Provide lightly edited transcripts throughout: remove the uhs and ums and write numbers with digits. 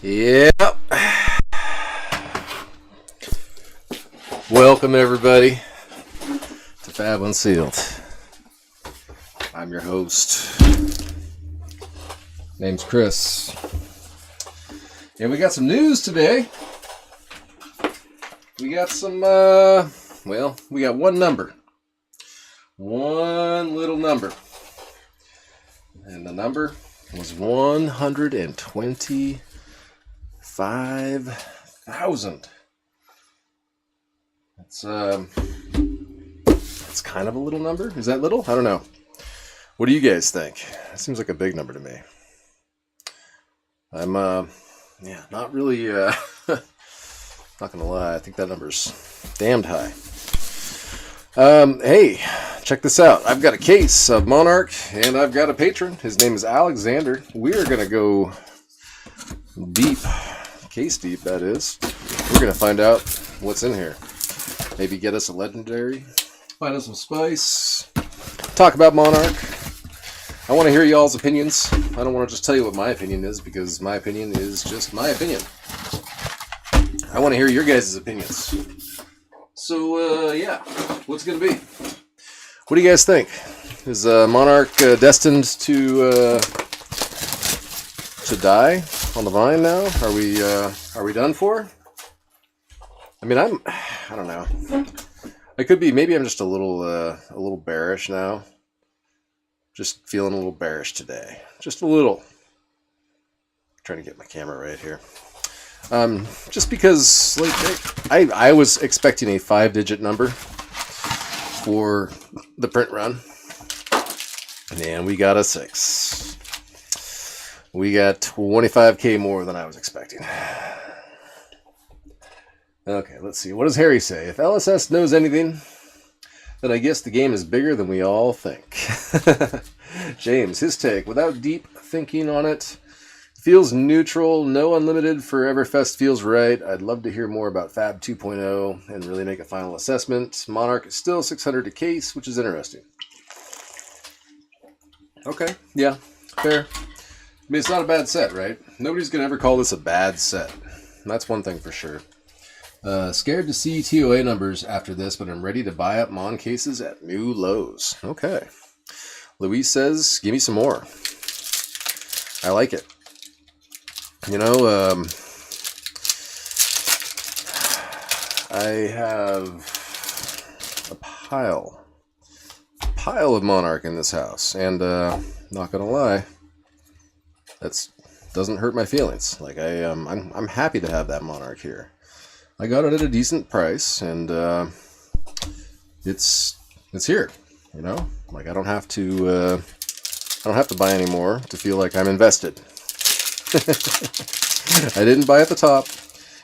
Yep. Welcome everybody to Fab Unsealed. I'm your host. Name's Chris. And we got some news today. We got some, we got one number. One little number. And the number was 125,000. That's kind of a little number. Is that little? I don't know. What do you guys think? It seems like a big number to me. I'm not really not gonna lie, I think that number's damned high. Hey, check this out. I've got a case of Monarch and I've got a patron. His name is Alexander. We're gonna go deep, case deep that is. We're gonna find out what's in here. Maybe get us a legendary, find us some spice, talk about Monarch. I want to hear y'all's opinions. I don't want to just tell you what my opinion is, because my opinion is just my opinion. I want to hear your guys' opinions. So, what's it going to be? What do you guys think? Is Monarch destined to die on the vine now? Are we done for? I mean, I don't know. I could be. Maybe I'm just a little bearish now. Just feeling a little bearish today. Just a little. Trying to get my camera right here. Just because, I was expecting a 5-digit number for the print run, and we got a 6. We got 25K more than I was expecting. Okay, let's see. What does Harry say? If LSS knows anything, then I guess the game is bigger than we all think. James, his take. Without deep thinking on it, feels neutral. No unlimited forever fest feels right. I'd love to hear more about Fab 2.0 and really make a final assessment. Monarch is still 600 a case, which is interesting. Okay, yeah, fair. I mean, it's not a bad set, right? Nobody's going to ever call this a bad set. That's one thing for sure. Scared to see TOA numbers after this, but I'm ready to buy up Mon cases at new lows. Okay. Louise says, give me some more. I like it. You know, I have a pile of Monarch in this house, and not gonna lie, that's doesn't hurt my feelings. Like I'm happy to have that Monarch here. I got it at a decent price, and it's here. You know, like I don't have to buy any more to feel like I'm invested. I didn't buy at the top,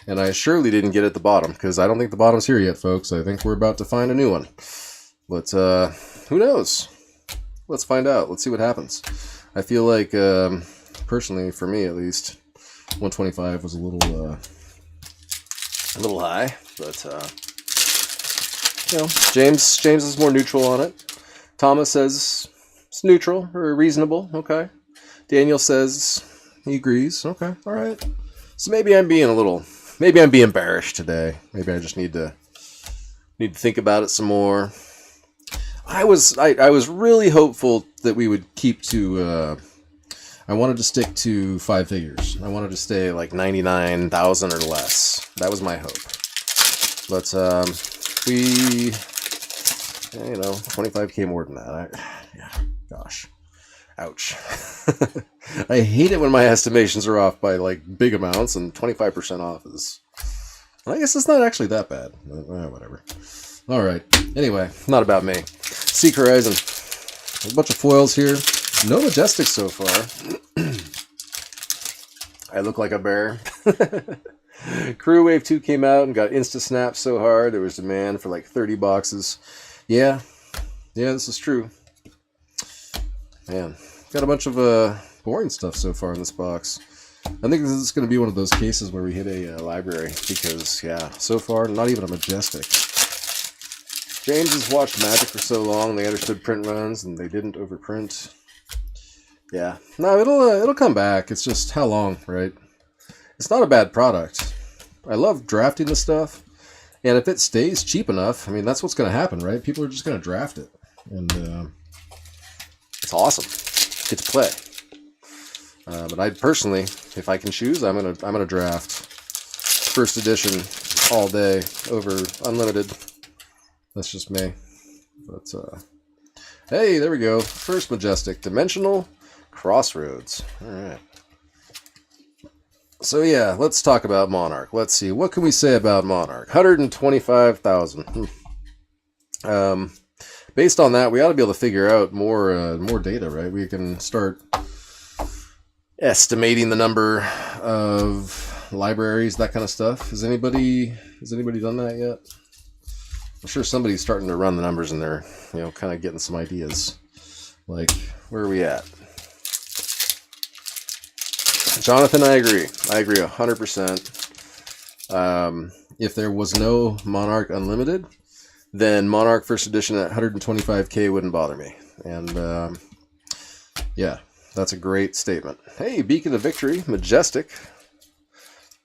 and I surely didn't get at the bottom, because I don't think the bottom's here yet, folks. I think we're about to find a new one. But who knows? Let's find out. Let's see what happens. I feel like, personally, for me at least, 125 was a little high, but James is more neutral on it. Thomas says it's neutral or reasonable. Okay. Daniel says he agrees. Okay. All right. So maybe I'm being bearish today. Maybe I just need to think about it some more. I was really hopeful that we would keep to. I wanted to stick to 5 figures. I wanted to stay like 99,000 or less. That was my hope. But 25K more than that. Gosh. Ouch. I hate it when my estimations are off by like big amounts, and 25% off is... I guess it's not actually that bad. Whatever. Alright. Anyway, not about me. Seek Horizon. A bunch of foils here. No Majestic so far. I look like a bear. Crew Wave 2 came out and got insta-snapped so hard there was demand for like 30 boxes. Yeah, this is true. Man, got a bunch of boring stuff so far in this box. I think this is going to be one of those cases where we hit a library, because, yeah, so far, not even a Majestic. James has watched Magic for so long, they understood print runs, and they didn't overprint. Yeah, no, it'll come back. It's just how long, right? It's not a bad product. I love drafting this stuff. And if it stays cheap enough, I mean, that's what's going to happen, right? People are just going to draft it. And it's awesome. Get to play. But I personally, if I can choose, I'm gonna draft first edition all day over unlimited. That's just me. But hey, there we go. First Majestic Dimensional Crossroads. All right. So yeah, let's talk about Monarch. Let's see, what can we say about Monarch? 125,000. Based on that, we ought to be able to figure out more data, right? We can start estimating the number of libraries, that kind of stuff. Has anybody done that yet? I'm sure somebody's starting to run the numbers in there, kind of getting some ideas. Like, where are we at? Jonathan, I agree 100%. If there was no Monarch Unlimited, then Monarch First Edition at 125k wouldn't bother me. And yeah, that's a great statement. Hey, Beacon of Victory, Majestic.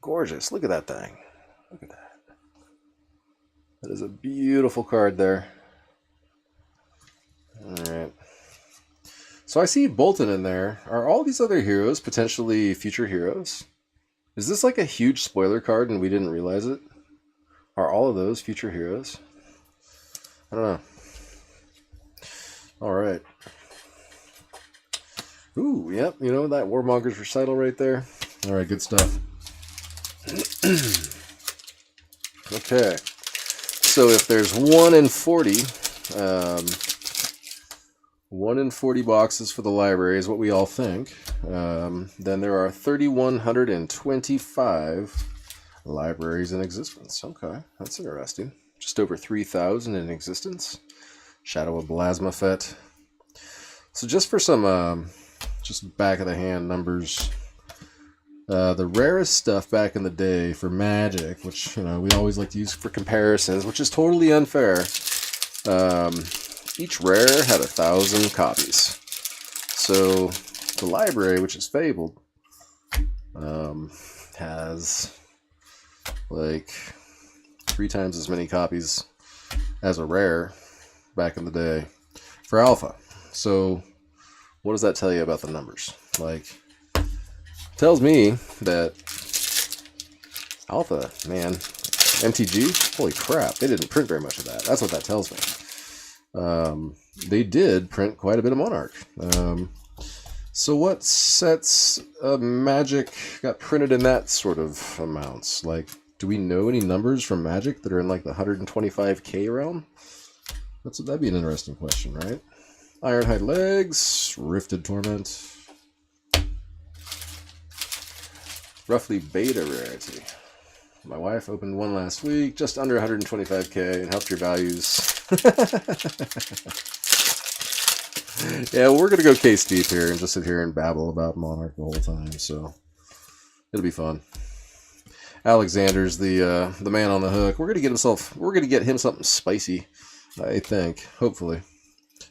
Gorgeous. Look at that thing. Look at that. That is a beautiful card there. Alright. So I see Bolton in there. Are all these other heroes potentially future heroes? Is this like a huge spoiler card and we didn't realize it? Are all of those future heroes? I don't know. Alright. Ooh, yep. That Warmonger's recital right there. Alright, good stuff. Okay. So if there's 1 in 40, 1 in 40 boxes for the library is what we all think, then there are 3,125 libraries in existence. Okay, that's interesting. Just over 3,000 in existence. Shadow of Blasmafet. So just for some just back of the hand numbers, the rarest stuff back in the day for Magic, which we always like to use for comparisons, which is totally unfair. Each rare had 1,000 copies. So the library, which is fabled, has like 3 times as many copies as a rare back in the day for alpha. So what does that tell you about the numbers? Like, it tells me that alpha, man, MTG, holy crap, they didn't print very much of that. That's what that tells me. They did print quite a bit of Monarch. So what sets Magic got printed in that sort of amounts? Like, do we know any numbers from Magic that are in like the 125k realm? That'd be an interesting question, right? Ironhide Legs, Rifted Torment. Roughly beta rarity. My wife opened one last week, just under 125k, and helped your values. Yeah, well, we're going to go case deep here and just sit here and babble about Monarch the whole time, so it'll be fun. Alexander's the man on the hook. We're going to get him something spicy, I think, hopefully.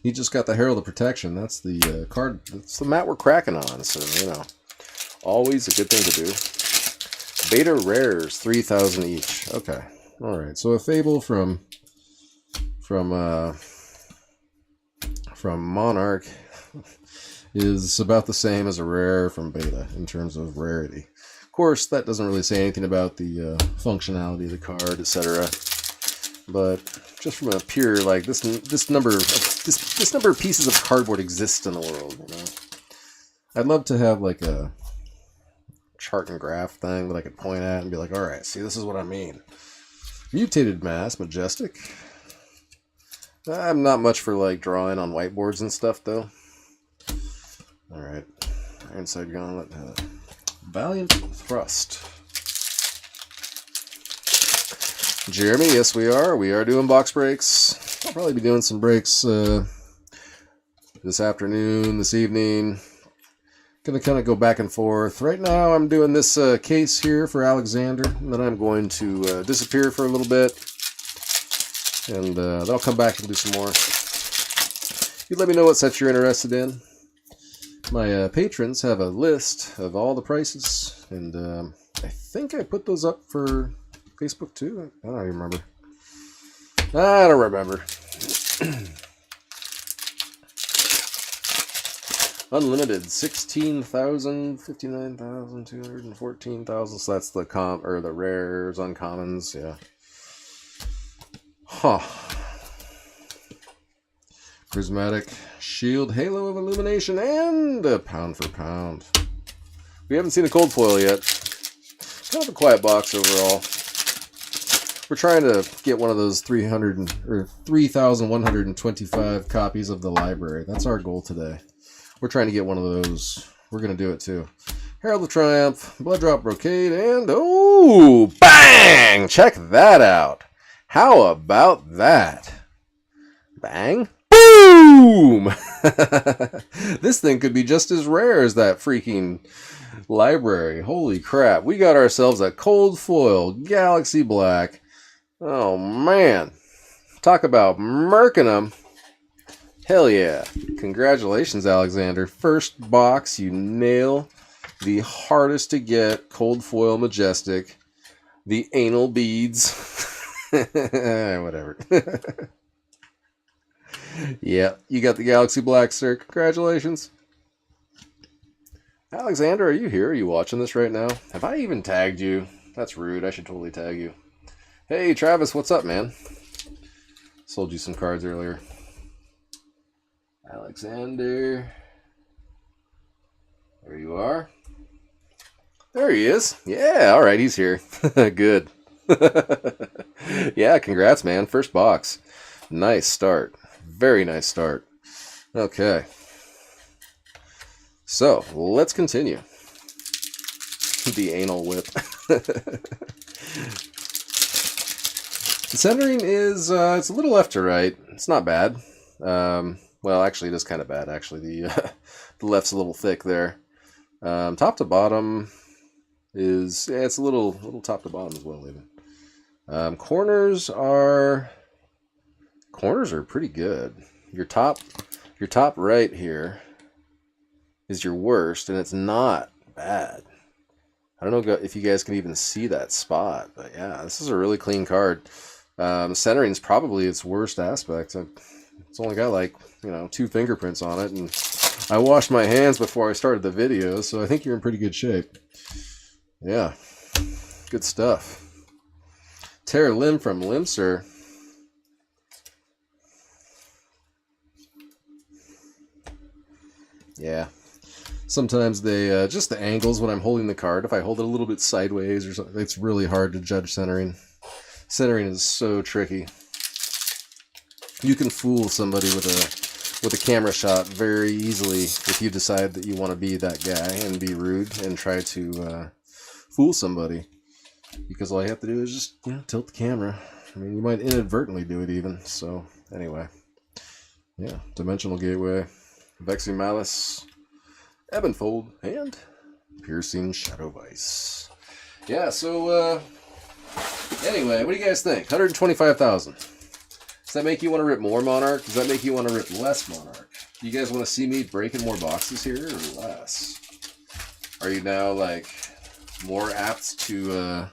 He just got the Herald of Protection. That's the card, that's the mat we're cracking on, so, always a good thing to do. Beta rares, 3,000 each. Okay. All right. So a Fable from Monarch is about the same as a rare from beta in terms of rarity. Of course, that doesn't really say anything about the functionality of the card, etc. But just from a pure like this number of pieces of cardboard exist in the world. I'd love to have like a chart and graph thing that I could point at and be like, all right, see, this is what I mean. Mutated Mass, Majestic. I'm not much for like drawing on whiteboards and stuff though. All right, Ironside Gauntlet, Valiant Thrust. Jeremy, yes we are. We are doing box breaks. I'll probably be doing some breaks this afternoon, this evening. Gonna kind of go back and forth. Right now I'm doing this case here for Alexander, and then I'm going to disappear for a little bit, and then I'll come back and do some more. You let me know what sets you're interested in. My patrons have a list of all the prices, and I think I put those up for Facebook too. I don't even remember. I don't remember. Unlimited 16,000, 59,000, 214,000. So that's the the rares, uncommons, yeah. Huh. Prismatic Shield, Halo of Illumination, and a pound for pound. We haven't seen a cold foil yet. Kind of a quiet box overall. We're trying to get one of those 3,125 copies of the library. That's our goal today. We're trying to get one of those. We're going to do it too. Herald of Triumph, Blood Drop Brocade, and oh, bang! Check that out. How about that? Bang. Boom! This thing could be just as rare as that freaking library. Holy crap. We got ourselves a cold foil Galaxy Black. Oh, man. Talk about murking them. Hell yeah. Congratulations, Alexander. First box, you nail the hardest to get cold foil Majestic. The anal beads. Whatever. Yeah, you got the Galaxy Black, sir. Congratulations. Alexander, are you here? Are you watching this right now? Have I even tagged you? That's rude. I should totally tag you. Hey, Travis, what's up, man? Sold you some cards earlier. Alexander. There you are. There he is. Yeah, all right, he's here. Good. Yeah, congrats, man. First box. Nice start. Very nice start. Okay. So, let's continue. The anal whip. The centering is, it's a little left to right. It's not bad. Well, actually, it is kind of bad, actually. The left's a little thick there. Top to bottom is, yeah, it's a little top to bottom as well, even. Corners are pretty good. Your top right here is your worst, and it's not bad. I don't know if you guys can even see that spot, but yeah, this is a really clean card. Centering is probably its worst aspect. It's only got like, 2 fingerprints on it, and I washed my hands before I started the video, so I think you're in pretty good shape. Yeah, good stuff. Tear Limb from Limser. Yeah. Sometimes they, just the angles when I'm holding the card, if I hold it a little bit sideways or something, it's really hard to judge centering. Centering is so tricky. You can fool somebody with a camera shot very easily if you decide that you want to be that guy and be rude and try to fool somebody. Because all you have to do is just, tilt the camera. I mean, you might inadvertently do it even. So, anyway. Yeah, Dimensional Gateway, Vexing Malice, Ebb and Fold, and Piercing Shadow Vice. Yeah, so, anyway, what do you guys think? 125,000. Does that make you want to rip more Monarch? Does that make you want to rip less Monarch? Do you guys want to see me breaking more boxes here or less? Are you now, like, more apt to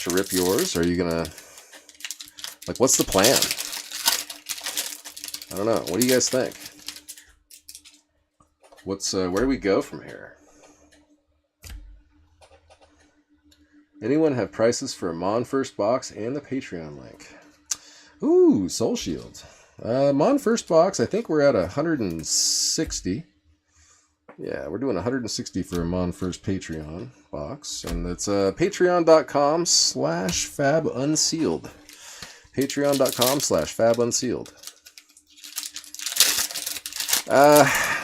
rip yours? Or are you gonna, like, what's the plan? I don't know. What do you guys think? Where do we go from here? Anyone have prices for a Mon first box and the Patreon link? Ooh, Soul Shield. Mon first box, I think we're at 160. Yeah, we're doing 160 for a Mon first Patreon box. And it's patreon.com/fabunsealed. Patreon.com/fabunsealed.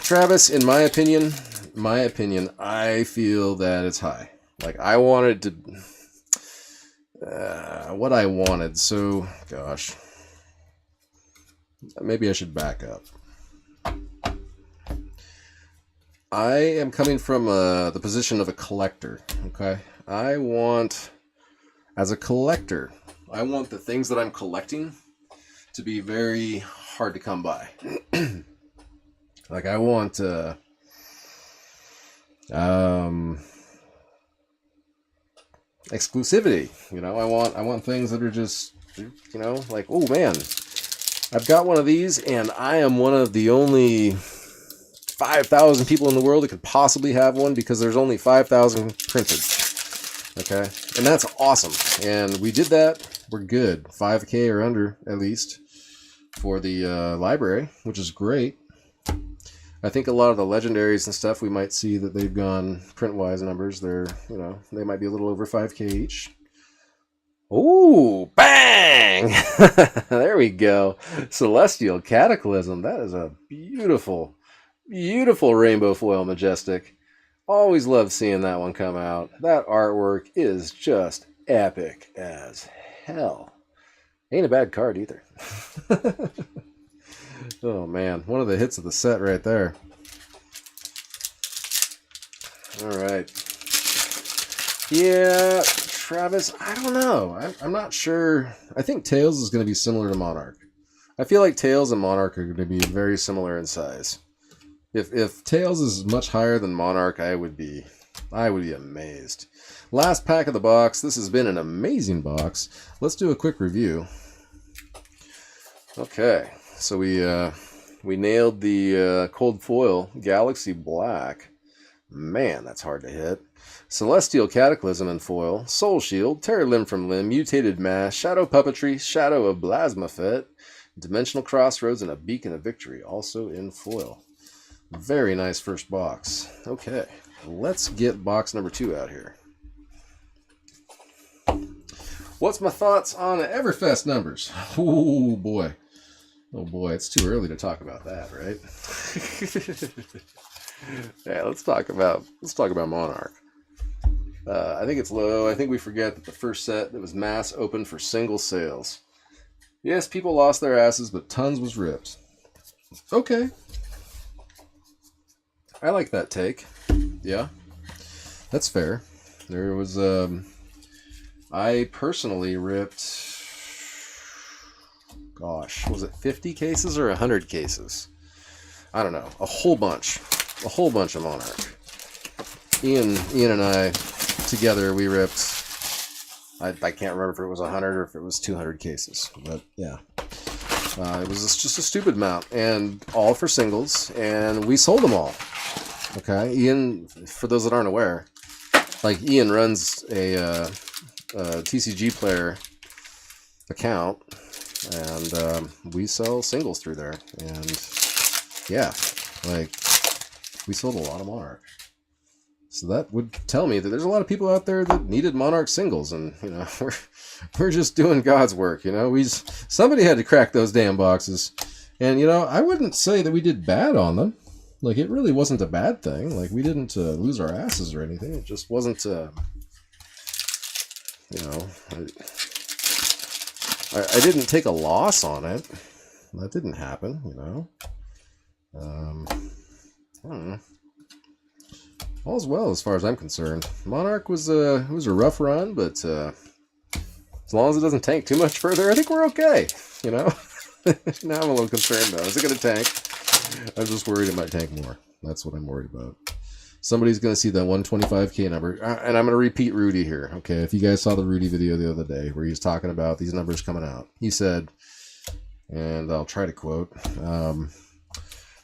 Travis, in my opinion, I feel that it's high. Like, I wanted to, what I wanted, so, gosh, maybe I should back up. I am coming from the position of a collector, okay? As a collector, I want the things that I'm collecting to be very hard to come by. Like, I want, exclusivity. You know, I want things that are just, you know, like, oh man, I've got one of these, and I am one of the only 5,000 people in the world that could possibly have one because there's only 5,000 printed. Okay, and that's awesome. And we did that. We're good. 5K or under, at least, for the library, which is great. I think a lot of the legendaries and stuff, we might see that they've gone print-wise numbers. They're, you know, they might be a little over 5K each. Ooh, bang! There we go. Celestial Cataclysm. That is a beautiful, beautiful rainbow foil majestic. Always love seeing that one come out. That artwork is just epic as hell. Ain't a bad card either. Oh man, one of the hits of the set right there. All right. Yeah, Travis, I don't know. I'm not sure. I think Tails is going to be similar to Monarch. I feel like Tails and Monarch are going to be very similar in size. If Tails is much higher than Monarch, I would be amazed. Last pack of the box. This has been an amazing box. Let's do a quick review. Okay, so we nailed the cold foil Galaxy Black. Man, that's hard to hit. Celestial Cataclysm in foil, Soul Shield, Terror Limb from Limb, Mutated Mass, Shadow Puppetry, Shadow of Blasmafet, Dimensional Crossroads, and a Beacon of Victory, also in foil. Very nice first box. Okay, let's get box number 2 out here. What's my thoughts on Everfest numbers? Oh boy. Oh boy, it's too early to talk about that, right? Yeah, let's talk about Monarch. I think it's low. I think we forget that the first set that was mass open for single sales. Yes, people lost their asses, but tons was ripped. Okay. I like that take. Yeah. That's fair. There was, I personally ripped, gosh, was it 50 cases or 100 cases? I don't know. A whole bunch of Monarch. Ian and I together, we ripped, I can't remember if it was 100 or if it was 200 cases, but yeah. It was just a stupid amount, and all for singles, and we sold them all. Okay, Ian, for those that aren't aware, like Ian runs a TCG player account, and we sell singles through there, and yeah, like we sold a lot of Monarch. So that would tell me that there's a lot of people out there that needed Monarch singles, and you know, we're just doing God's work. You know, somebody had to crack those damn boxes, and you know, I wouldn't say that we did bad on them. Like, it really wasn't a bad thing. Like, we didn't lose our asses or anything. It just wasn't, you know, I didn't take a loss on it. That didn't happen, you know. I don't know. All's well as far as I'm concerned. Monarch was it was a rough run, but as long as it doesn't tank too much further, I think we're okay, you know. Now I'm a little concerned, though. Is it going to tank? I'm just worried it might tank more. That's what I'm worried about. Somebody's going to see that 125K number. And I'm going to repeat Rudy here. Okay, if you guys saw the Rudy video the other day where he was talking about these numbers coming out. He said, and I'll try to quote,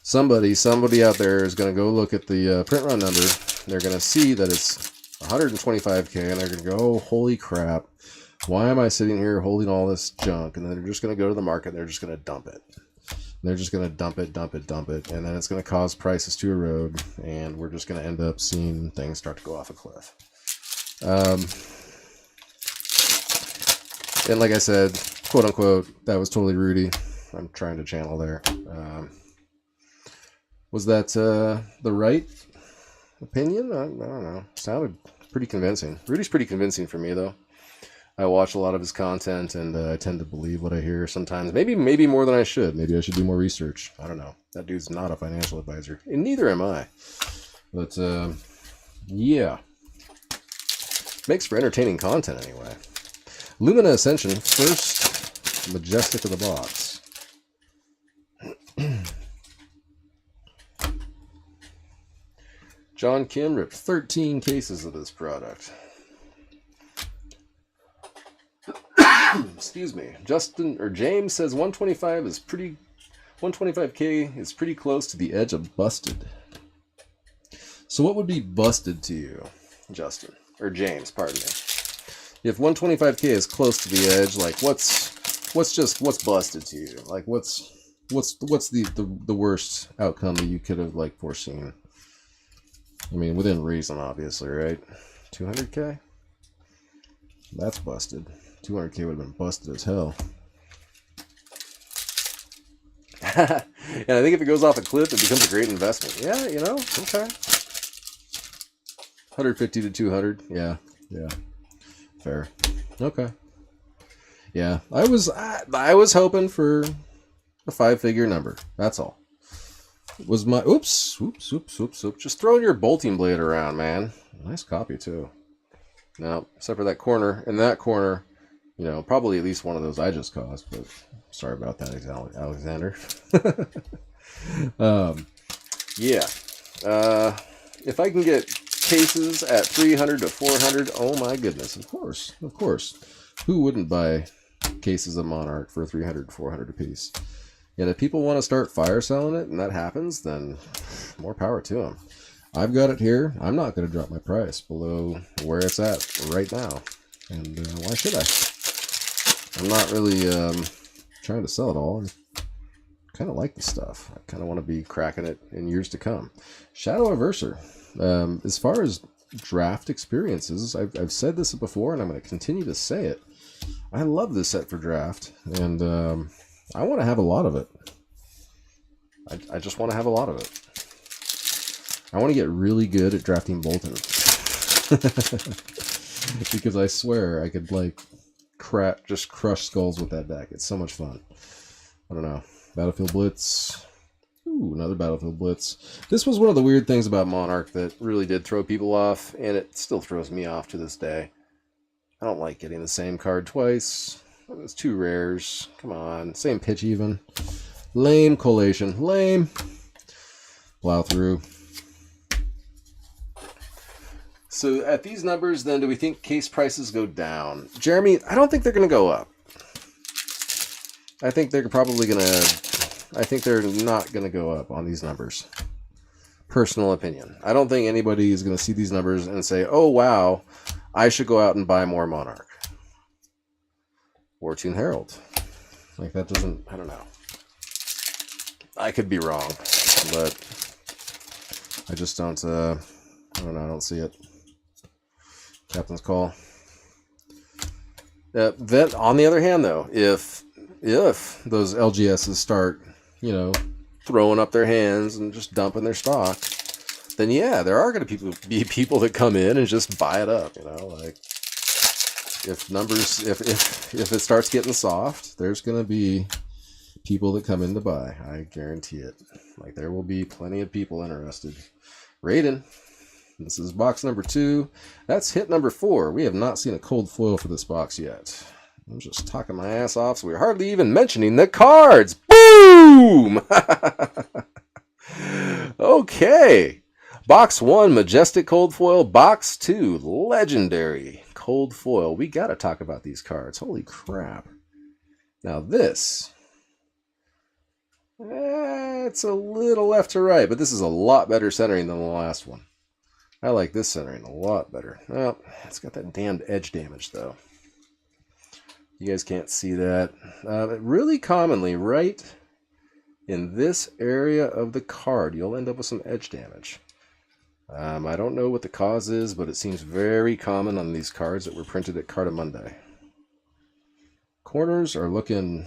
somebody out there is going to go look at the print run number. They're going to see that it's 125K, and they're going to go, oh, holy crap. Why am I sitting here holding all this junk? And then they're just going to go to the market and they're just going to dump it. They're just going to dump it, and then it's going to cause prices to erode, and we're just going to end up seeing things start to go off a cliff. And like I said, quote unquote, that was totally Rudy. I'm trying to channel there. Was that the right opinion? I don't know. Sounded pretty convincing. Rudy's pretty convincing for me, though. I watch a lot of his content, and I tend to believe what I hear sometimes. Maybe more than I should. Maybe I should do more research. I don't know. That dude's not a financial advisor, and neither am I. But, yeah. Makes for entertaining content, anyway. Lumina Ascension, first majestic of the box. John Kim ripped 13 cases of this product. excuse me. Justin or James says 125K is pretty close to the edge of busted. So what would be busted to you, Justin or James? Pardon me. If 125K is close to the edge, like what's busted to you? Like what's the worst outcome that you could have like foreseen? I mean, within reason, obviously, right? 200K? That's busted. 200K would have been busted as hell. And I think if it goes off a cliff, it becomes a great investment. Yeah, you know, okay. 150 to 200. Yeah. Fair. Okay. Yeah, I was hoping for a 5-figure number. That's all. Was my oops. Just throwing your bolting blade around, man. Nice copy too. No, except for that corner. In that corner, you know, probably at least one of those I just caused. But sorry about that, Alexander. Yeah. If I can get cases at 300 to 400, oh my goodness! Of course. Who wouldn't buy cases of Monarch for 300 to 400 a piece? And if people want to start fire selling it and that happens, then more power to them. I've got it here. I'm not going to drop my price below where it's at right now. And why should I? I'm not really trying to sell it all. I kind of like the stuff. I kind of want to be cracking it in years to come. Shadow Averser. As far as draft experiences, I've said this before and I'm going to continue to say it. I love this set for draft. And I want to have a lot of it. I just want to have a lot of it. I want to get really good at drafting Bolton. Because I swear I could like just crush skulls with that deck. It's so much fun. I don't know. Battlefield Blitz. Ooh, another Battlefield Blitz. This was one of the weird things about Monarch that really did throw people off, and it still throws me off to this day. I don't like getting the same card twice. It's 2 rares. Come on. Same pitch even. Lame collation. Lame. Plow through. So at these numbers, then, do we think case prices go down? Jeremy, I don't think they're going to go up. I think they're probably going to... I think they're not going to go up on these numbers. Personal opinion. I don't think anybody is going to see these numbers and say, oh, wow, I should go out and buy more Monarch. War Tune Herald. Like, that doesn't... I don't know. I could be wrong, but I just don't... I don't know. I don't see it. Captain's Call. That, on the other hand, though, if those LGSs start, you know, throwing up their hands and just dumping their stock, then yeah, there are going to be people that come in and just buy it up. You know, like if it starts getting soft, there's going to be people that come in to buy. I guarantee it. Like there will be plenty of people interested. Raiden. This is box number 2. That's hit number 4. We have not seen a cold foil for this box yet. I'm just talking my ass off, so we're hardly even mentioning the cards. Boom! Okay. Box 1, Majestic Cold Foil. Box 2, Legendary Cold Foil. We got to talk about these cards. Holy crap. Now this... it's a little left to right, but this is a lot better centering than the last one. I like this centering a lot better. Well, it's got that damned edge damage, though. You guys can't see that. Really commonly, right in this area of the card, you'll end up with some edge damage. I don't know what the cause is, but it seems very common on these cards that were printed at Cardamundi. Corners are looking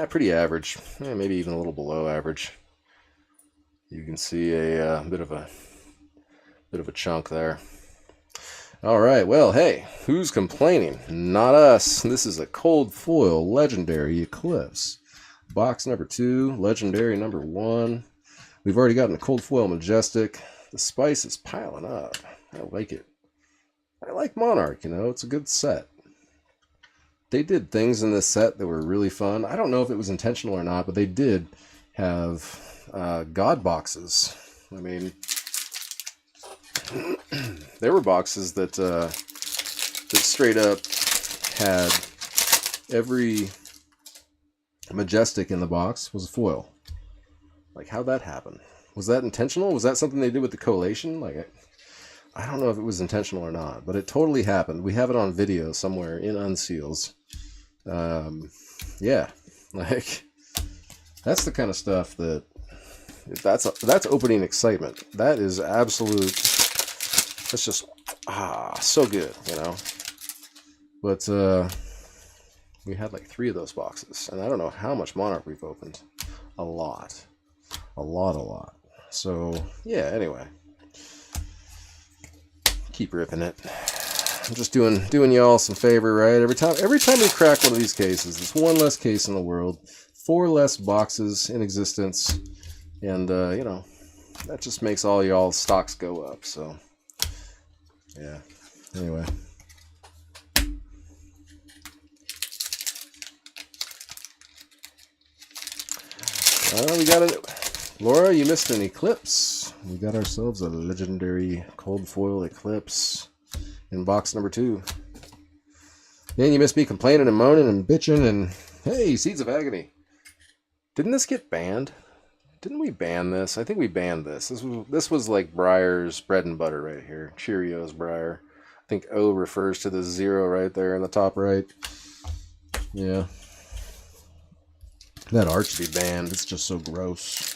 pretty average. Maybe even a little below average. You can see a bit of a chunk there. All right, well, hey, who's complaining? Not us. This is a cold foil Legendary Eclipse. Box number 2, Legendary number 1. We've already gotten a cold foil Majestic. The spice is piling up. I like it. I like Monarch, you know, it's a good set. They did things in this set that were really fun. I don't know if it was intentional or not, but they did have God boxes. I mean, there were boxes that straight up had every Majestic in the box was a foil. Like, how'd that happen? Was that intentional? Was that something they did with the collation? Like, I don't know if it was intentional or not, but it totally happened. We have it on video somewhere in Unseals. Yeah, like, that's the kind of stuff that's opening excitement. That is absolute. That's just so good, you know. But we had like 3 of those boxes, and I don't know how much Monarch we've opened. A lot. So yeah. Anyway, keep ripping it. I'm just doing y'all some favor, right? Every time we crack one of these cases, it's one less case in the world, 4 less boxes in existence, and you know, that just makes all y'all stocks go up. So yeah. Anyway. We got Laura, you missed an Eclipse. We got ourselves a legendary cold foil Eclipse in box number 2. Then you missed me complaining and moaning and bitching and hey, Seeds of Agony. Didn't this get banned? Didn't we ban this? I think we banned this. This was like Breyer's bread and butter right here. Cheerios Breyer. I think O refers to the 0 right there in the top right. Yeah. That art should be banned. It's just so gross.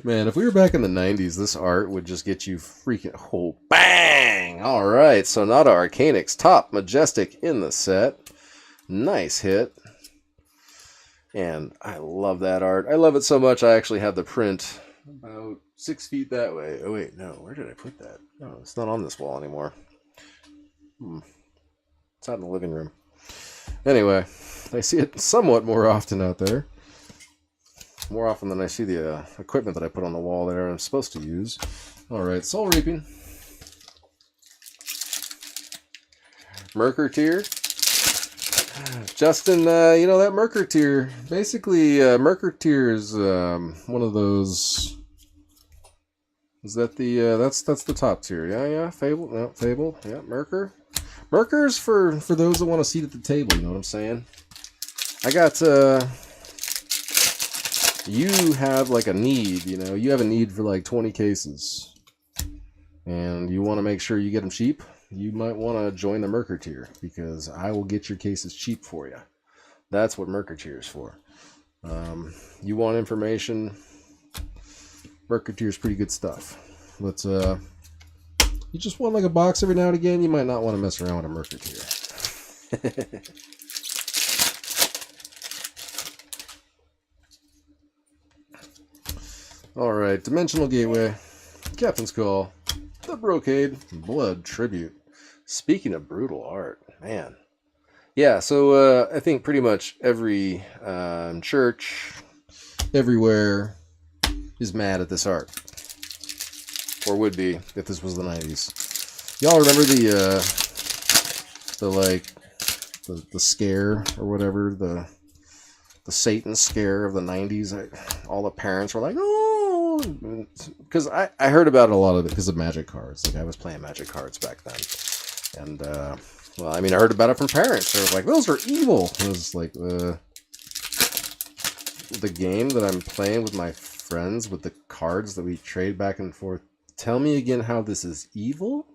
Man, if we were back in the 90s, this art would just get you freaking... Oh, bang! Alright, Sonata Arcanix, top Majestic in the set. Nice hit. And I love that art. I love it so much I actually have the print about 6 feet that way. Oh, wait, no. Where did I put that? No, it's not on this wall anymore. It's out in the living room. Anyway, I see it somewhat more often out there. More often than I see the equipment that I put on the wall there I'm supposed to use. Alright, Soul Reaping. Merker-Tier. Justin, you know, that Merker-Tier, basically, Merker-Tier is one of those... Is that the, that's the top tier. Yeah, Fable, no, Fable, yeah, Merker. Merker's for those that want a seat at the table, you know what I'm saying? I got, you have like a need, you know, you have a need for like 20 cases. And you want to make sure you get them cheap, you might want to join the Merker-Tier, because I will get your cases cheap for you. That's what Merker-Tier is for. You want information, Merker-Tier is pretty good stuff. But, you just want like a box every now and again, you might not want to mess around with a Merker-Tier. Alright, Dimensional Gateway, Captain's Call, The Brocade, Blood Tribute. Speaking of brutal art, man. Yeah, so I think pretty much every church, everywhere, is mad at this art. Or would be, if this was the 90s. Y'all remember the scare, or whatever, the Satan scare of the 90s? All the parents were like, oh! Because I heard about a lot of it because of Magic cards. Like, I was playing Magic cards back then. And, well, I mean, I heard about it from parents. They were like, those are evil. It was like, the game that I'm playing with my friends, with the cards that we trade back and forth. Tell me again how this is evil?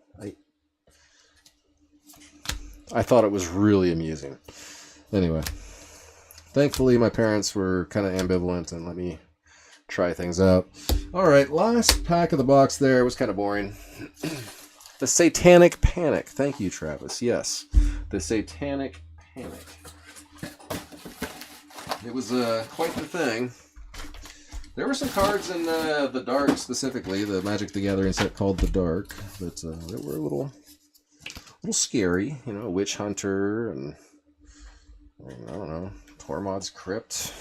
I thought it was really amusing. Anyway, thankfully my parents were kind of ambivalent and let me try things out. Alright, last pack of the box there. It was kind of boring. The Satanic Panic. Thank you, Travis. Yes, the Satanic Panic. It was quite the thing. There were some cards in the Dark, specifically, the Magic the Gathering set called the Dark, that were a little scary. You know, Witch Hunter and I don't know, Tormod's Crypt,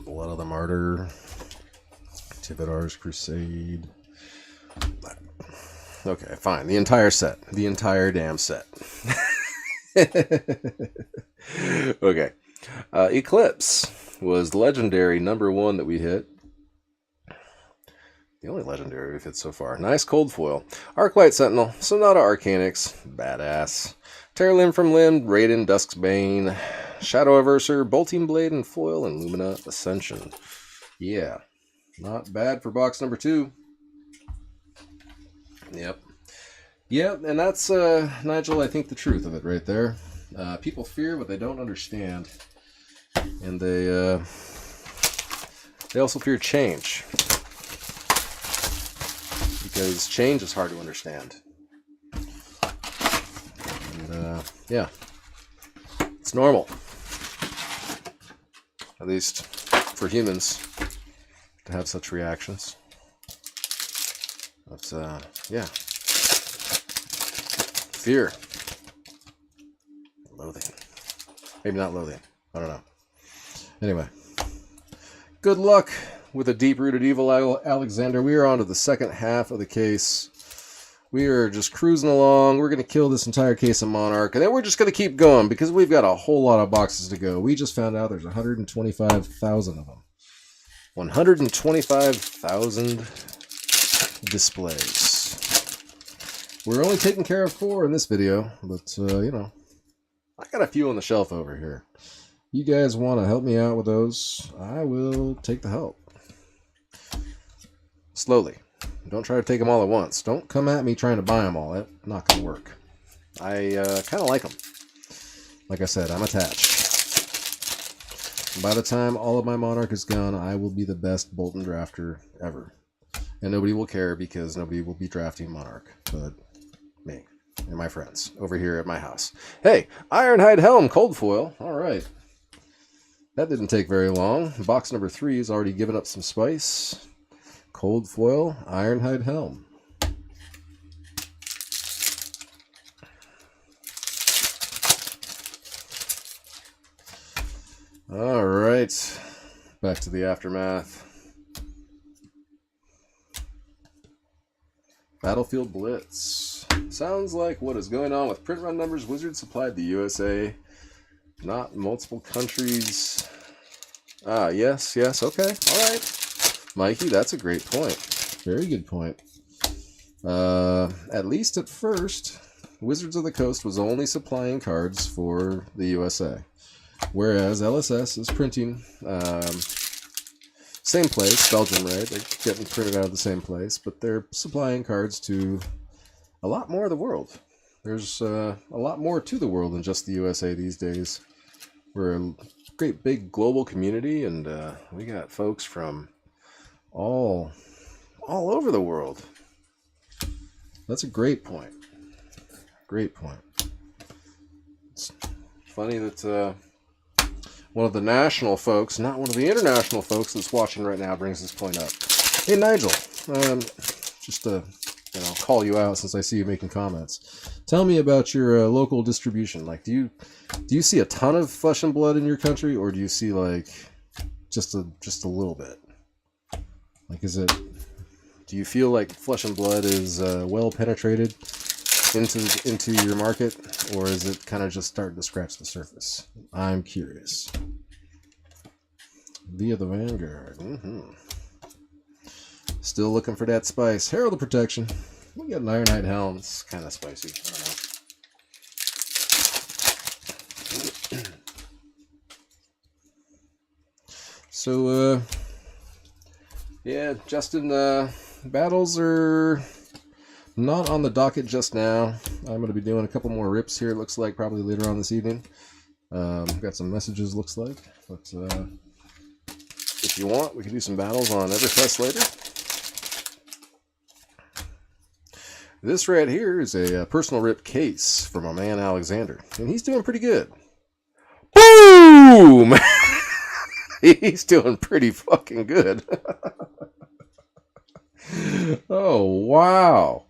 Blood of the Martyr, Tividar's Crusade. Okay, fine. The entire set. The entire damn set. Okay. Eclipse was legendary #1 that we hit. The only legendary we've hit so far. Nice cold foil. Arclight Sentinel, Sonata Arcanix, badass. Tear Limb from Limb, Raiden, Dusk's Bane, Shadow Averser, Bolting Blade, and Foil, and Lumina Ascension. Yeah, not bad for box number 2. Yep. Yep, and that's, Nigel, I think the truth of it right there. People fear what they don't understand. And they also fear change. Because change is hard to understand. And, yeah. It's normal. At least for humans to have such reactions. But, yeah. Fear. Loathing. Maybe not loathing. I don't know. Anyway. Good luck with a deep-rooted evil, Alexander. We are on to the second half of the case. We are just cruising along. We're going to kill this entire case of Monarch, and then we're just going to keep going because we've got a whole lot of boxes to go. We just found out there's 125,000 of them. 125,000 displays. We're only taking care of 4 in this video, but, you know, I got a few on the shelf over here. You guys want to help me out with those? I will take the help. Slowly. Don't try to take them all at once. Don't come at me trying to buy them all. That's not going to work. I kind of like them. Like I said, I'm attached. By the time all of my Monarch is gone, I will be the best Bolton drafter ever. And nobody will care because nobody will be drafting Monarch. But me and my friends over here at my house. Hey, Ironhide Helm, cold foil. All right. That didn't take very long. Box number 3 has already given up some spice. Cold foil, Ironhide Helm. All right. Back to the aftermath. Battlefield Blitz. Sounds like what is going on with print run numbers. Wizards supplied the USA. Not multiple countries. Ah, yes, okay, all right. Mikey, that's a great point. Very good point. At least at first, Wizards of the Coast was only supplying cards for the USA. Whereas LSS is printing, same place, Belgium, right? They're getting printed out of the same place, but they're supplying cards to a lot more of the world. There's a lot more to the world than just the USA these days. We're a great big global community, and we got folks from all over the world. That's a great point. Great point. It's funny that one of the national folks, not one of the international folks that's watching right now, brings this point up. Hey, Nigel, just to call you out since I see you making comments. Tell me about your local distribution. Like, do you see a ton of Flesh and Blood in your country, or do you see like just a little bit? Like, do you feel like Flesh and Blood is well penetrated into your market, or is it kind of just starting to scratch the surface? I'm curious. Via the Vanguard. Still looking for that spice. Herald of Protection. We got an Ironhide Helm. It's kind of spicy. I don't know. So, yeah, Justin, battles are not on the docket just now. I'm going to be doing a couple more rips here, it looks like, probably later on this evening. Got some messages, looks like. But if you want, we can do some battles on Everfest later. This right here is a personal rip case from my man Alexander, and he's doing pretty good. Boom! He's doing pretty fucking good. Oh, wow.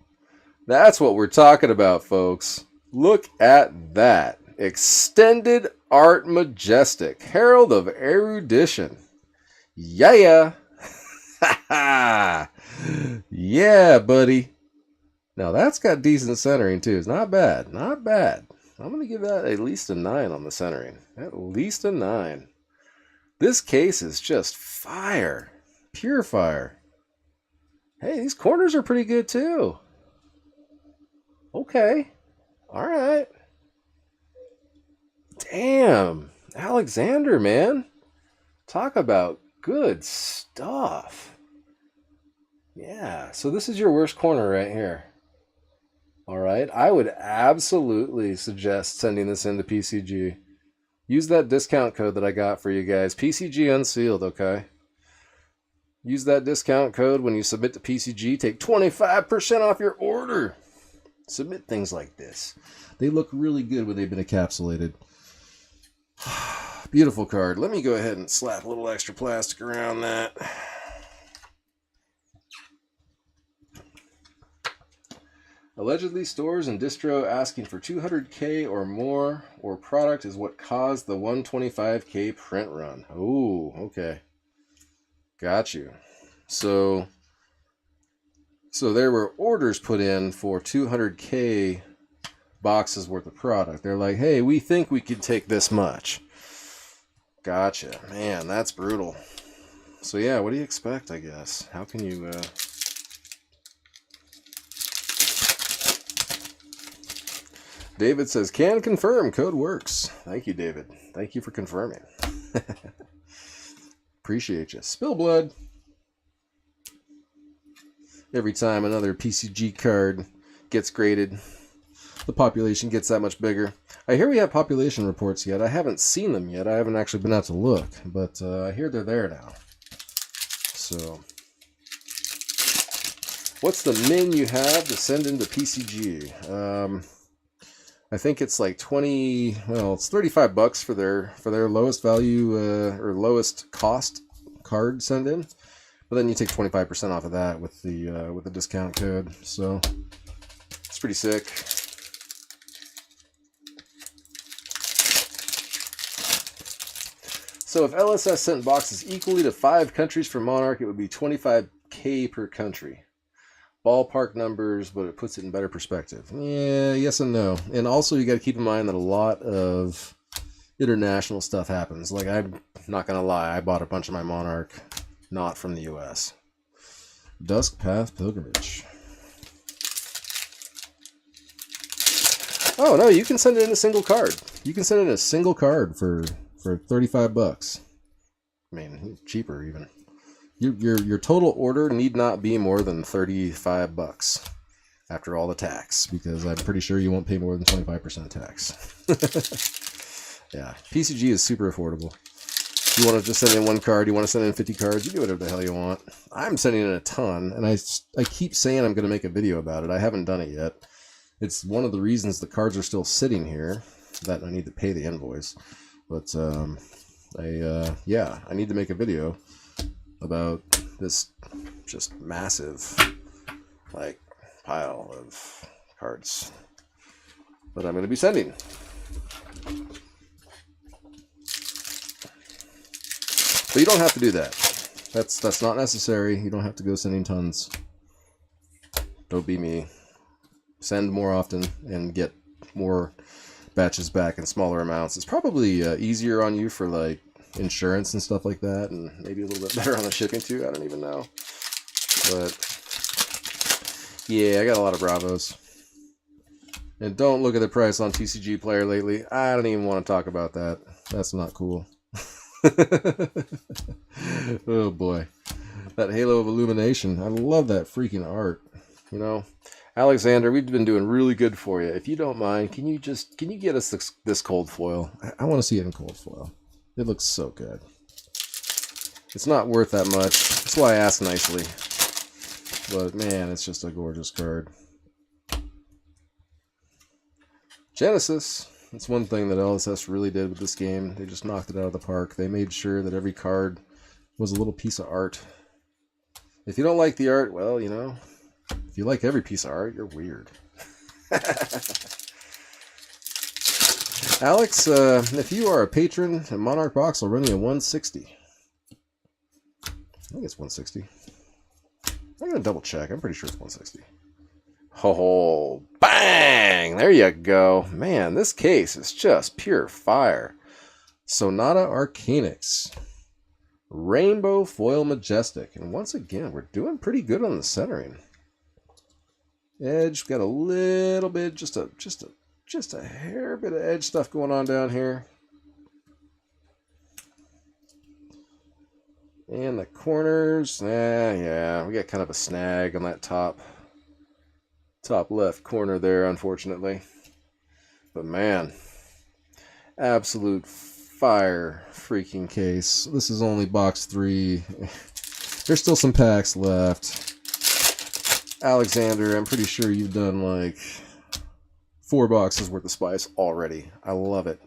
That's what we're talking about, folks. Look at that. Extended Art Majestic. Herald of Erudition. Yeah. Yeah, buddy. Now, that's got decent centering, too. It's not bad. Not bad. I'm going to give that at least a 9 on the centering. At least a 9. This case is just fire. Pure fire. Hey, these corners are pretty good too. Okay. All right. Damn. Alexander, man. Talk about good stuff. Yeah. So this is your worst corner right here. All right. I would absolutely suggest sending this into PCG. Use that discount code that I got for you guys. PCG Unsealed, okay? Use that discount code when you submit to PCG. Take 25% off your order. Submit things like this. They look really good when they've been encapsulated. Beautiful card. Let me go ahead and slap a little extra plastic around that. Allegedly, stores and distro asking for 200K or more or product is what caused the 125K print run. Oh, okay. Got you. So there were orders put in for 200K boxes worth of product. They're like, hey, we think we could take this much. Gotcha. Man, that's brutal. So yeah, what do you expect, I guess? How can you... David says, can confirm, code works. Thank you, David. Thank you for confirming. Appreciate you. Spill blood. Every time another PCG card gets graded, the population gets that much bigger. I hear we have population reports yet. I haven't seen them yet. I haven't actually been out to look, but I hear they're there now. So, what's the min you have to send into PCG? I think it's like 20. Well, it's $35 for their lowest value or lowest cost card send in. But then you take 25% off of that with the discount code. So it's pretty sick. So if LSS sent boxes equally to 5 countries for Monarch, it would be 25K per country. Ballpark numbers, but it puts it in better perspective. Yeah, yes and no. And also you got to keep in mind that a lot of international stuff happens. Like, I'm not going to lie, I bought a bunch of my Monarch not from the US. Dusk Path Pilgrimage. Oh, no, you can send it in a single card. You can send it in a single card for $35. I mean, cheaper even. Your total order need not be more than $35 after all the tax, because I'm pretty sure you won't pay more than 25% tax. Yeah, PCG is super affordable. You want to just send in one card, you want to send in 50 cards, you do whatever the hell you want. I'm sending in a ton, and I keep saying I'm going to make a video about it. I haven't done it yet. It's one of the reasons the cards are still sitting here, that I need to pay the invoice. But I need to make a video about this just massive like pile of cards that I'm going to be sending. But you don't have to do that. That's not necessary. You don't have to go sending tons. Don't be me. Send more often and get more batches back in smaller amounts. It's probably easier on you for like insurance and stuff like that, and maybe a little bit better on the shipping too. I don't even know. But yeah, I got a lot of Bravos. And don't look at the price on TCG Player lately. I don't even want to talk about that. That's not cool. Oh boy. That Halo of Illumination. I love that freaking art. You know, Alexander, we've been doing really good for you. If you don't mind, can you get us this cold foil? I want to see it in cold foil. It looks so good. It's not worth that much. That's why I asked nicely. But man, it's just a gorgeous card. Genesis. That's one thing that LSS really did with this game. They just knocked it out of the park. They made sure that every card was a little piece of art. If you don't like the art, well, you know, if you like every piece of art, you're weird. Alex, if you are a patron at Monarch Box, I'll run you a 160. I think it's 160. I'm going to double check. I'm pretty sure it's 160. Oh, bang! There you go. Man, this case is just pure fire. Sonata Arcanix. Rainbow Foil Majestic. And once again, we're doing pretty good on the centering. Edge, got a little bit, just a hair bit of edge stuff going on down here. And the corners, yeah, we got kind of a snag on that top left corner there, unfortunately. But man, absolute fire freaking case. This is only box 3. There's still some packs left. Alexander, I'm pretty sure you've done like 4 boxes worth of spice already. I love it.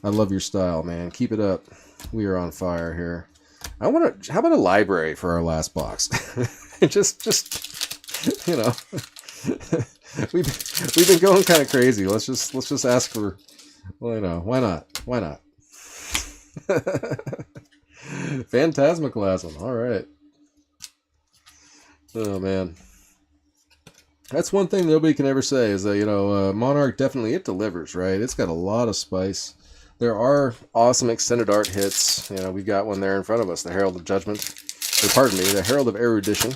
I love your style, man. Keep it up. We are on fire here. How about a library for our last box? just you know, we've been going kind of crazy. Let's just ask for, well, you know, why not? Phantasmaclasm. All right. Oh man, that's one thing nobody can ever say is that, you know, Monarch definitely, it delivers, right? It's got a lot of spice. There are awesome extended art hits. You know, we've got one there in front of us, the Herald of Judgment. Or pardon me, the Herald of Erudition.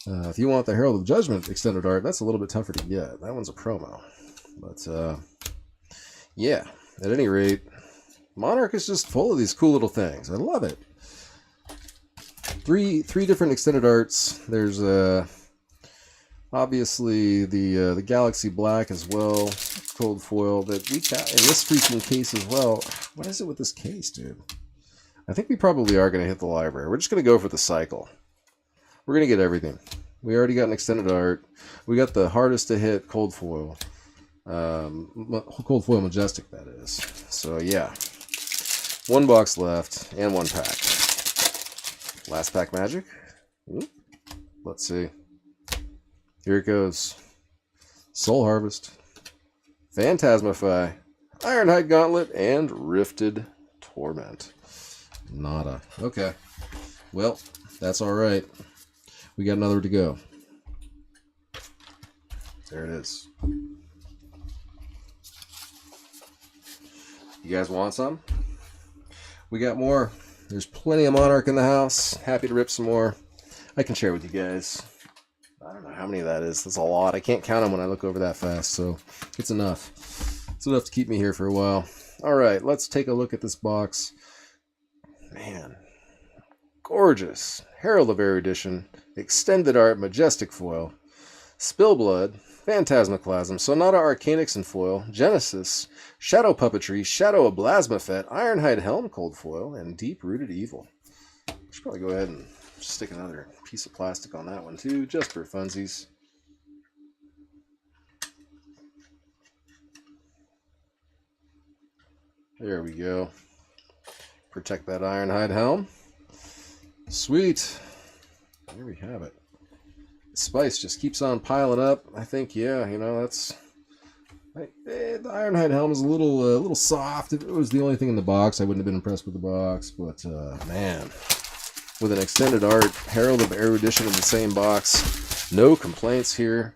If you want the Herald of Judgment extended art, that's a little bit tougher to get. That one's a promo. But, yeah, at any rate, Monarch is just full of these cool little things. I love it. Three different extended arts. There's, obviously, the Galaxy Black as well. Cold foil that we got in this freaking case as well. What is it with this case, dude? I think we probably are going to hit the library. We're just going to go for the cycle. We're going to get everything. We already got an extended art. We got the hardest to hit cold foil. Cold foil majestic, that is. So, yeah. 1 box left and 1 pack. Last pack magic. Ooh. Let's see. Here it goes. Soul Harvest. Phantasmify, Ironhide Gauntlet, and Rifted Torment. Nada. Okay. Well, that's alright. We got another to go. There it is. You guys want some? We got more. There's plenty of Monarch in the house. Happy to rip some more. I can share with you guys. I don't know how many that is. That's a lot. I can't count them when I look over that fast, so it's enough. It's enough to keep me here for a while. All right, let's take a look at this box. Man, gorgeous. Herald of Erudition, extended art, majestic foil, Spillblood, Phantasmaclasm, Sonata Arcanix in foil, Genesis, Shadow Puppetry, Shadow of Blasmafet, Ironhide Helm cold foil, and Deep Rooted Evil. I should probably go ahead and stick another piece of plastic on that one too, just for funsies. There we go. Protect that Ironhide Helm. Sweet. There we have it. Spice just keeps on piling up. I think, yeah, you know, that's... the Ironhide Helm is a little soft. If it was the only thing in the box, I wouldn't have been impressed with the box. But, man... with an extended art, Herald of Erudition in the same box. No complaints here.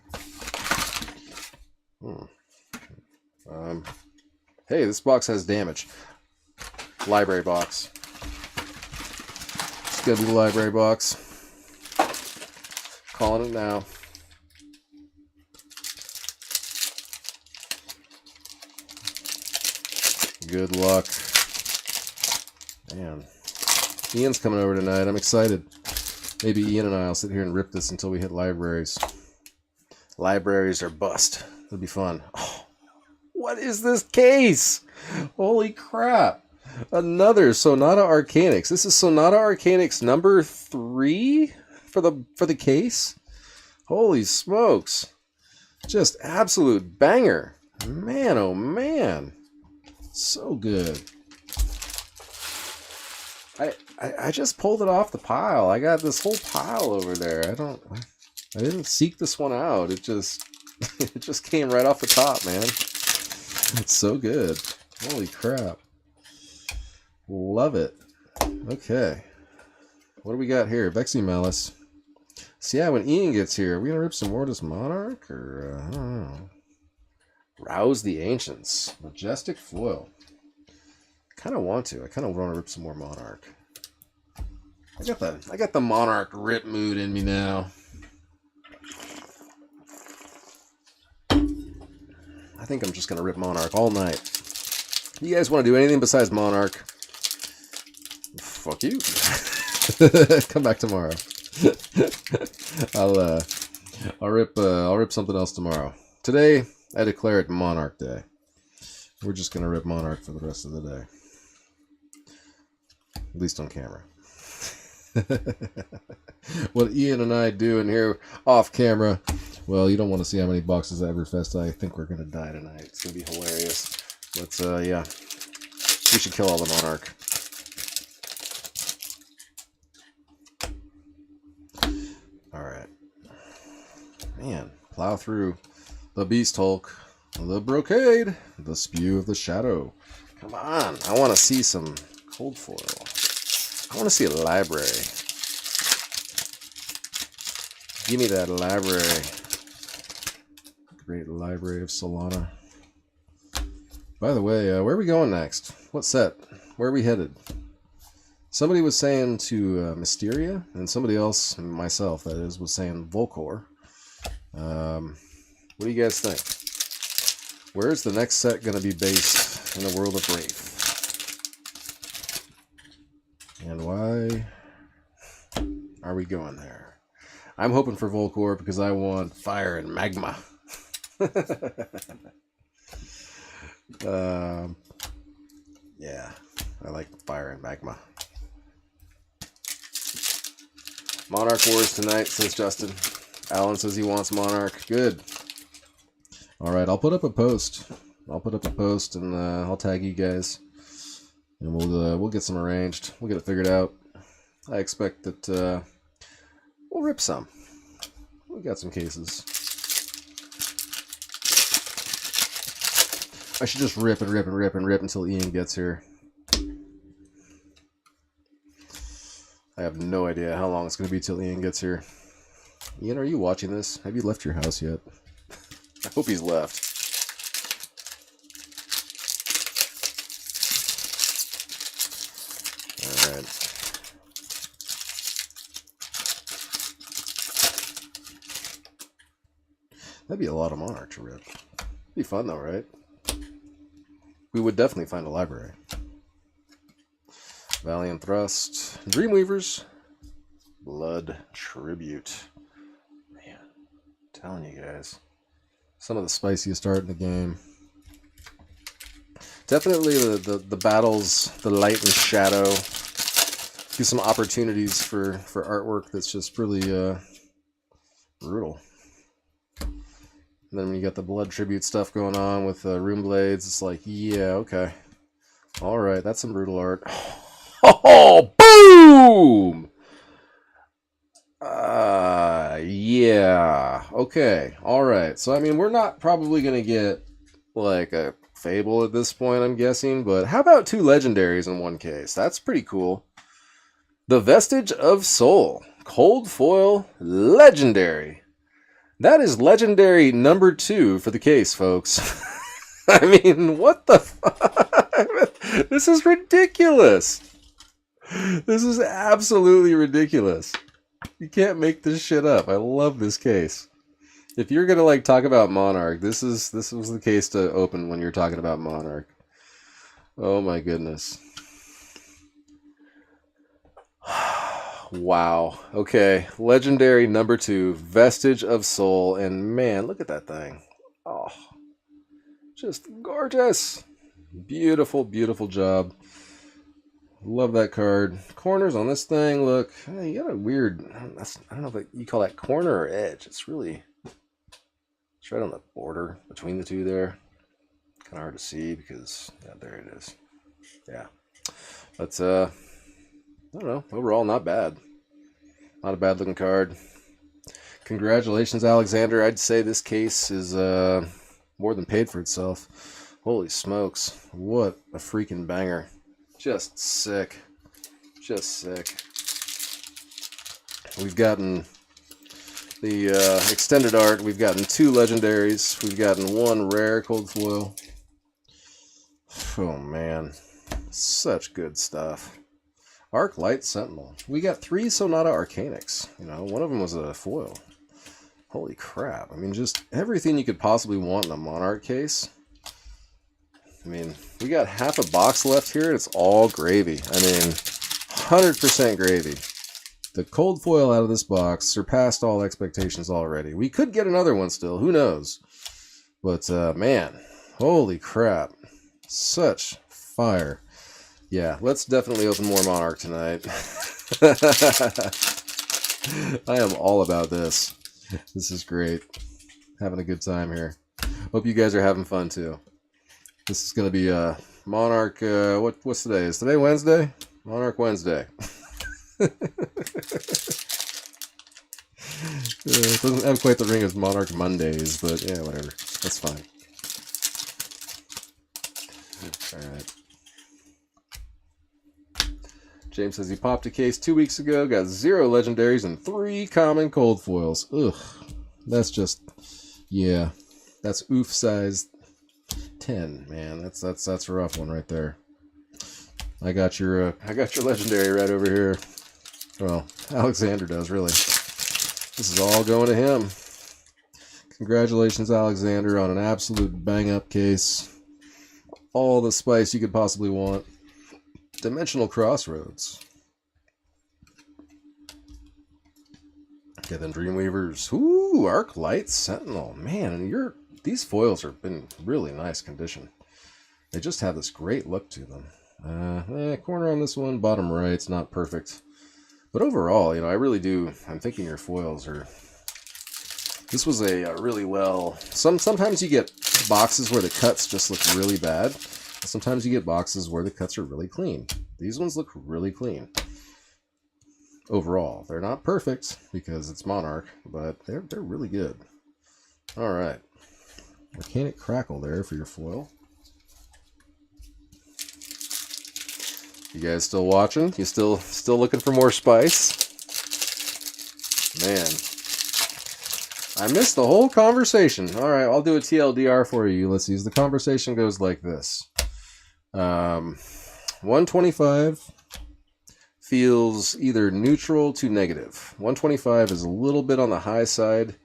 Hey, this box has damage. Library box. It's gonna be the library box. Calling it now. Good luck. Man. Ian's coming over tonight. I'm excited. Maybe Ian and I will sit here and rip this until we hit libraries. Libraries are bust. It'll be fun. Oh, what is this case? Holy crap. Another Sonata Arcanix. This is Sonata Arcanix number 3 for the case. Holy smokes. Just absolute banger. Man, oh man. So good. I just pulled it off the pile. I got this whole pile over there. I didn't seek this one out. It just it just came right off the top, man. It's so good. Holy crap. Love it. Okay. What do we got here? Vexy Malice. So yeah, when Ian gets here, are we gonna rip some more of this Monarch? Or I don't know. Rouse the Ancients. Majestic foil. I kind of want to rip some more Monarch. I got the Monarch rip mood in me now. I think I'm just gonna rip Monarch all night. You guys want to do anything besides Monarch? Fuck you. Come back tomorrow. I'll rip something else tomorrow. Today I declare it Monarch Day. We're just gonna rip Monarch for the rest of the day. At least on camera. What Ian and I do in here off camera, well, you don't want to see how many boxes at Everfest I think we're gonna die tonight. It's gonna be hilarious. But yeah, we should kill all the Monarch. All right, man, plow through the Beast Hulk, the Brocade, the Spew of the Shadow. Come on, I want to see some cold foil. I want to see a library. Give me that library. Great library of Solana. By the way, where are we going next? What set? Where are we headed? Somebody was saying to Mysteria, and somebody else, myself that is, was saying Volcor. What do you guys think? Where is the next set going to be based in the world of Wraith? And why are we going there? I'm hoping for Volcor because I want fire and magma. Yeah, I like fire and magma. Monarch Wars tonight, says Justin. Alan says he wants Monarch. Good. Alright, I'll put up a post. And I'll tag you guys. And we'll get some arranged. We'll get it figured out. I expect that we'll rip some. We got some cases. I should just rip and rip and rip and rip until Ian gets here. I have no idea how long it's going to be till Ian gets here. Ian, are you watching this? Have you left your house yet? I hope he's left. Alright. That'd be a lot of Monarch to rip. Be fun though, right? We would definitely find a library. Valiant Thrust. Dreamweavers. Blood Tribute. Man, I'm telling you guys. Some of the spiciest art in the game. Definitely the battles, the light and shadow. Give some opportunities for artwork that's just really brutal. And then when you got the blood tribute stuff going on with rune blades, it's like, yeah, okay. Alright, that's some brutal art. Oh, boom! Yeah. Okay. Alright. So, I mean, we're not probably going to get, like, a Fable at this point, I'm guessing. But how about 2 legendaries in one case? That's pretty cool. The Vestige of Soul. Cold foil legendary. That is legendary number 2 for the case, folks. I mean, what the fuck? This is ridiculous. This is absolutely ridiculous. You can't make this shit up. I love this case. If you're gonna like talk about Monarch, this was the case to open when you're talking about Monarch. Oh my goodness. Wow. Okay. Legendary number 2, Vestige of Soul, and man, look at that thing. Oh, just gorgeous. Beautiful, beautiful job. Love that card. Corners on this thing, look. Hey, you got a weird, I don't know if you call that corner or edge. It's right on the border between the two there. Kind of hard to see because, yeah, there it is. Yeah. But, I don't know. Overall, not bad. Not a bad looking card. Congratulations, Alexander. I'd say this case is more than paid for itself. Holy smokes. What a freaking banger. Just sick. Just sick. We've gotten the extended art. We've gotten 2 legendaries. We've gotten 1 rare cold foil. Oh, man. Such good stuff. Arc Light Sentinel. We got 3 Sonata Arcanics. You know, one of them was a foil. Holy crap. I mean, just everything you could possibly want in a Monarch case. I mean, we got half a box left here, and it's all gravy. I mean, 100% gravy. The cold foil out of this box surpassed all expectations already. We could get another one still, who knows? But, man, holy crap. Such fire. Yeah, let's definitely open more Monarch tonight. I am all about this. This is great. Having a good time here. Hope you guys are having fun too. This is going to be Monarch, what's today? Is today Wednesday? Monarch Wednesday. It doesn't have quite the ring as Monarch Mondays, but yeah, whatever. That's fine. Alright. James says he popped a case 2 weeks ago, got 0 legendaries and 3 common cold foils. Ugh. That's just, yeah. That's oof size 10, man. That's a rough one right there. I got your legendary right over here. Well, Alexander does, really. This is all going to him. Congratulations, Alexander, on an absolute bang-up case. All the spice you could possibly want. Dimensional Crossroads. Okay, then Dreamweavers. Ooh, Arc Light Sentinel. Man, and these foils have been really nice condition. They just have this great look to them. Corner on this one, bottom right, it's not perfect. But overall, you know, I really do, I'm thinking your foils are... This was a really well... Sometimes you get boxes where the cuts just look really bad. Sometimes you get boxes where the cuts are really clean. These ones look really clean. Overall, they're not perfect because it's Monarch, but they're really good. All right, Volcanic Crackle there for your foil. You guys still watching? You still looking for more spice? Man, I missed the whole conversation. All right, I'll do a TLDR for you, Ulysses. The conversation goes like this. 125 feels either neutral to negative. 125 is a little bit on the high side.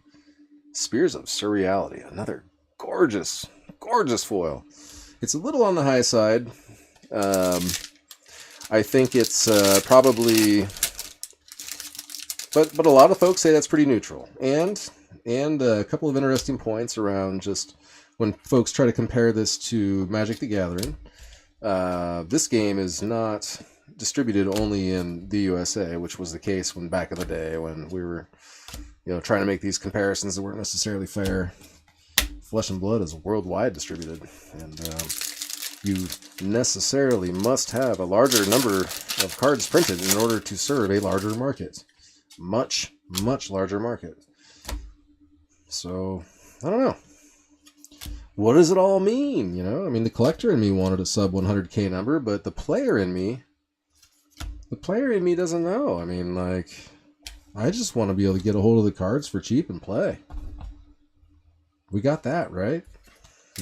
Spears of Surreality, another gorgeous, gorgeous foil. It's a little on the high side. I think it's probably, but a lot of folks say that's pretty neutral. And a couple of interesting points around just when folks try to compare this to Magic the Gathering. This game is not distributed only in the USA, which was the case when back in the day when we were, you know, trying to make these comparisons that weren't necessarily fair. Flesh and Blood is worldwide distributed, and you necessarily must have a larger number of cards printed in order to serve a larger market. Much, much larger market. So, I don't know. What does it all mean? You know, I mean, the collector in me wanted a sub 100K number, but the player in me doesn't know. I mean, like, I just want to be able to get a hold of the cards for cheap and play. We got that, right?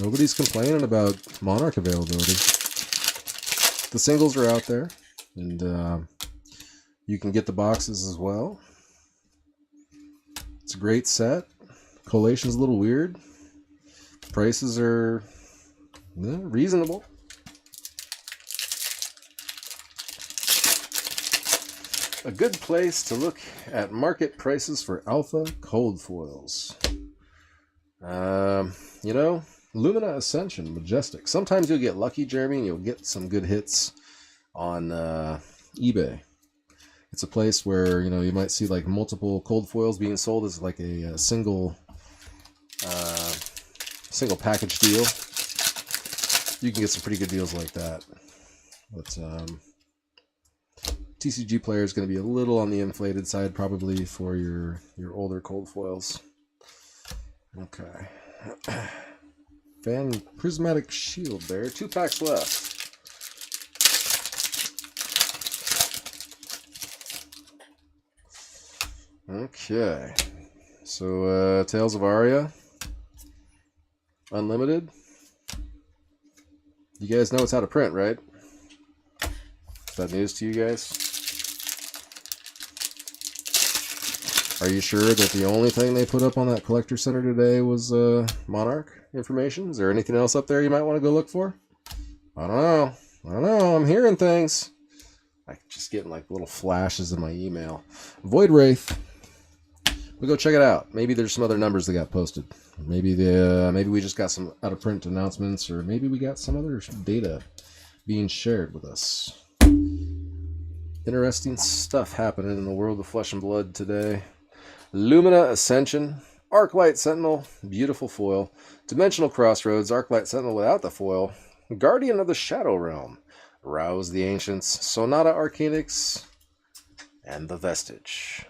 Nobody's complaining about Monarch availability. The singles are out there, and you can get the boxes as well. It's a great set. Collation's a little weird. Prices are reasonable. A good place to look at market prices for alpha cold foils. You know, Lumina Ascension, Majestic. Sometimes you'll get lucky, Jeremy, and you'll get some good hits on eBay. It's a place where, you know, you might see like multiple cold foils being sold as like a single package deal. You can get some pretty good deals like that. But TCG player is going to be a little on the inflated side probably for your older cold foils. Okay. Fan Prismatic Shield there. 2 packs left. Okay. So, Tales of Aria. Unlimited. You guys know it's out of print, right? Is that news to you guys? Are you sure that the only thing they put up on that collector center today was Monarch information? Is there anything else up there you might want to go look for? I don't know. I'm hearing things. I'm just getting like little flashes in my email. Void Wraith. We'll go check it out. Maybe there's some other numbers that got posted. Maybe we just got some out of print announcements, or maybe we got some other data being shared with us. Interesting stuff happening in the world of Flesh and Blood today. Lumina Ascension, Arclight Sentinel, beautiful foil. Dimensional Crossroads, Arclight Sentinel without the foil. Guardian of the Shadow Realm, Rouse the Ancients, Sonata Arcanix, and the Vestige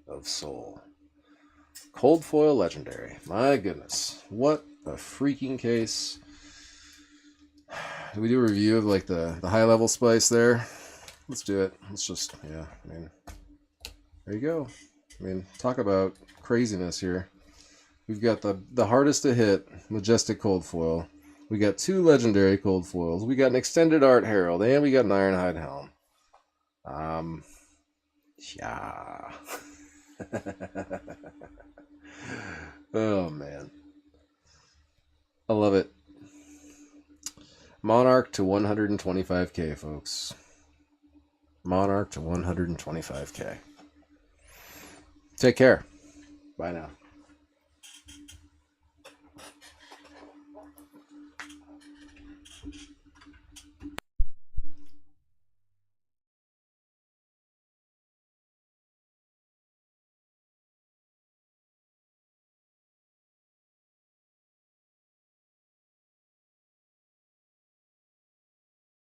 of Soul. Cold foil legendary. My goodness, what a freaking case. Did we do a review of like the high level spice there? Let's do it. Let's just, yeah, I mean, there you go. I mean, talk about craziness here. We've got the hardest to hit Majestic Cold Foil. We got 2 legendary Cold Foils. We got an Extended Art Herald, and we got an Ironhide Helm. Yeah. Oh, man. I love it. Monarch to 125k, folks. Monarch to 125k. Take care. Bye now.